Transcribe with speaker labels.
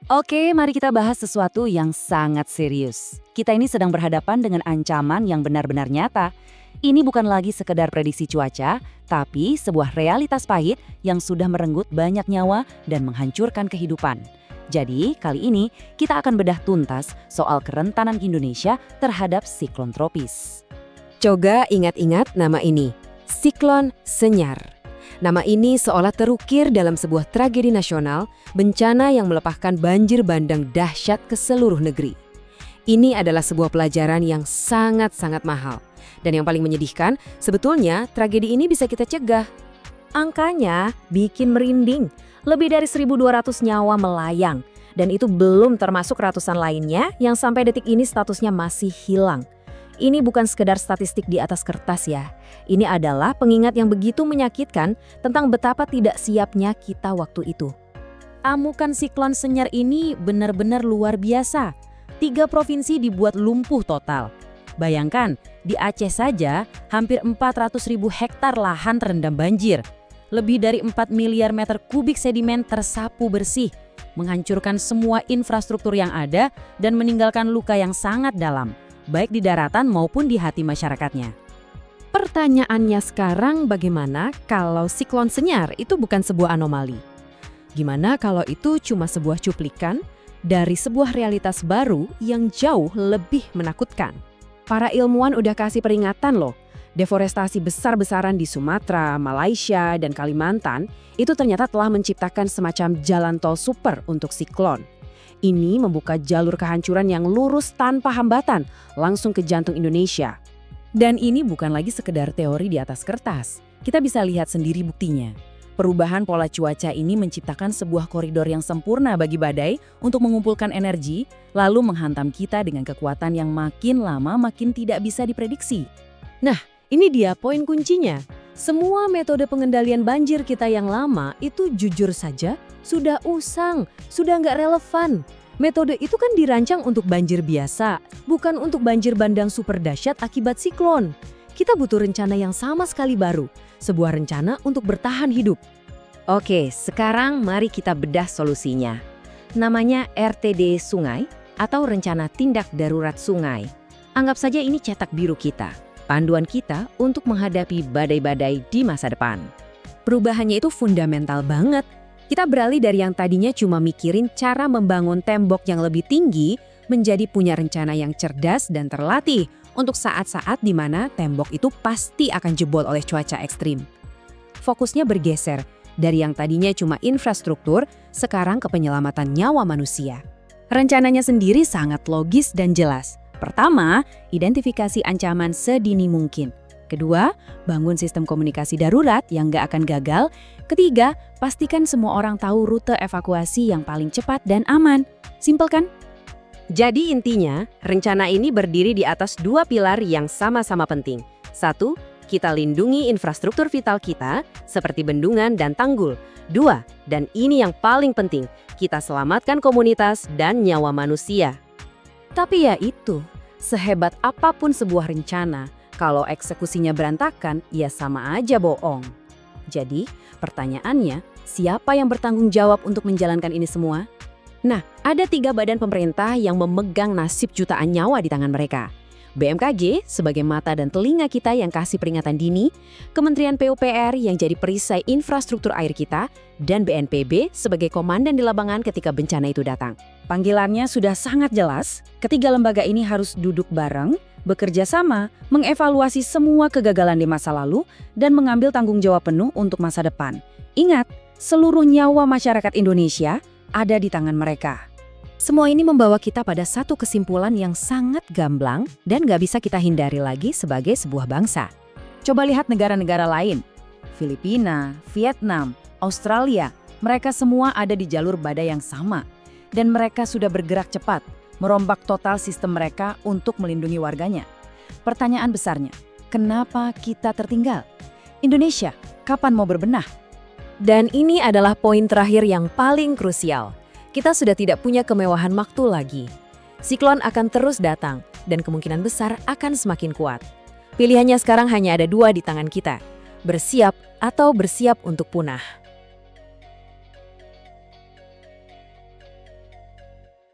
Speaker 1: Oke, mari kita bahas sesuatu yang sangat serius. Kita ini sedang berhadapan dengan ancaman yang benar-benar nyata. Ini bukan lagi sekedar prediksi cuaca, tapi sebuah realitas pahit yang sudah merenggut banyak nyawa dan menghancurkan kehidupan. Jadi, kali ini kita akan bedah tuntas soal kerentanan Indonesia terhadap siklon tropis.
Speaker 2: Coba ingat-ingat nama ini, siklon Senyar. Nama ini seolah terukir dalam sebuah tragedi nasional, bencana yang melepaskan banjir bandang dahsyat ke seluruh negeri. Ini adalah sebuah pelajaran yang sangat-sangat mahal. Dan yang paling menyedihkan, sebetulnya tragedi ini bisa kita cegah.
Speaker 3: Angkanya bikin merinding, lebih dari 1.200 nyawa melayang. Dan itu belum termasuk ratusan lainnya yang sampai detik ini statusnya masih hilang. Ini bukan sekedar statistik di atas kertas ya. Ini adalah pengingat yang begitu menyakitkan tentang betapa tidak siapnya kita waktu itu.
Speaker 1: Amukan siklon Senyar ini benar-benar luar biasa. 3 provinsi dibuat lumpuh total. Bayangkan, di Aceh saja hampir 400.000 hektar lahan terendam banjir. Lebih dari 4 miliar meter kubik sedimen tersapu bersih, menghancurkan semua infrastruktur yang ada dan meninggalkan luka yang sangat dalam, baik di daratan maupun di hati masyarakatnya.
Speaker 2: Pertanyaannya sekarang, bagaimana kalau siklon Senyar itu bukan sebuah anomali? Gimana kalau itu cuma sebuah cuplikan dari sebuah realitas baru yang jauh lebih menakutkan? Para ilmuwan udah kasih peringatan loh, deforestasi besar-besaran di Sumatera, Malaysia, dan Kalimantan itu ternyata telah menciptakan semacam jalan tol super untuk siklon. Ini membuka jalur kehancuran yang lurus tanpa hambatan, langsung ke jantung Indonesia.
Speaker 1: Dan ini bukan lagi sekedar teori di atas kertas. Kita bisa lihat sendiri buktinya. Perubahan pola cuaca ini menciptakan sebuah koridor yang sempurna bagi badai untuk mengumpulkan energi, lalu menghantam kita dengan kekuatan yang makin lama makin tidak bisa diprediksi.
Speaker 2: Nah, ini dia poin kuncinya. Semua metode pengendalian banjir kita yang lama itu jujur saja sudah usang, sudah nggak relevan. Metode itu kan dirancang untuk banjir biasa, bukan untuk banjir bandang super dahsyat akibat siklon. Kita butuh rencana yang sama sekali baru, sebuah rencana untuk bertahan hidup.
Speaker 3: Oke, sekarang mari kita bedah solusinya. Namanya RTD Sungai atau Rencana Tindak Darurat Sungai. Anggap saja ini cetak biru kita, panduan kita untuk menghadapi badai-badai di masa depan.
Speaker 2: Perubahannya itu fundamental banget. Kita beralih dari yang tadinya cuma mikirin cara membangun tembok yang lebih tinggi menjadi punya rencana yang cerdas dan terlatih untuk saat-saat di mana tembok itu pasti akan jebol oleh cuaca ekstrim. Fokusnya bergeser dari yang tadinya cuma infrastruktur, sekarang ke penyelamatan nyawa manusia. Rencananya sendiri sangat logis dan jelas. Pertama, identifikasi ancaman sedini mungkin. Kedua, bangun sistem komunikasi darurat yang nggak akan gagal. Ketiga, pastikan semua orang tahu rute evakuasi yang paling cepat dan aman. Simpel kan?
Speaker 3: Jadi intinya, rencana ini berdiri di atas 2 pilar yang sama-sama penting. 1, kita lindungi infrastruktur vital kita, seperti bendungan dan tanggul. 2, dan ini yang paling penting, kita selamatkan komunitas dan nyawa manusia.
Speaker 1: Tapi ya itu, sehebat apapun sebuah rencana, kalau eksekusinya berantakan, ya sama aja bohong. Jadi, pertanyaannya, siapa yang bertanggung jawab untuk menjalankan ini semua?
Speaker 2: Nah, ada 3 badan pemerintah yang memegang nasib jutaan nyawa di tangan mereka. BMKG sebagai mata dan telinga kita yang kasih peringatan dini, Kementerian PUPR yang jadi perisai infrastruktur air kita, dan BNPB sebagai komandan di lapangan ketika bencana itu datang.
Speaker 1: Panggilannya sudah sangat jelas, ketiga lembaga ini harus duduk bareng, bekerja sama, mengevaluasi semua kegagalan di masa lalu, dan mengambil tanggung jawab penuh untuk masa depan. Ingat, seluruh nyawa masyarakat Indonesia ada di tangan mereka.
Speaker 2: Semua ini membawa kita pada satu kesimpulan yang sangat gamblang dan nggak bisa kita hindari lagi sebagai sebuah bangsa.
Speaker 1: Coba lihat negara-negara lain. Filipina, Vietnam, Australia, mereka semua ada di jalur badai yang sama. Dan mereka sudah bergerak cepat, merombak total sistem mereka untuk melindungi warganya. Pertanyaan besarnya, kenapa kita tertinggal? Indonesia, kapan mau berbenah?
Speaker 2: Dan ini adalah poin terakhir yang paling krusial. Kita sudah tidak punya kemewahan waktu lagi. Siklon akan terus datang dan kemungkinan besar akan semakin kuat. Pilihannya sekarang hanya ada 2 di tangan kita. Bersiap atau bersiap untuk punah.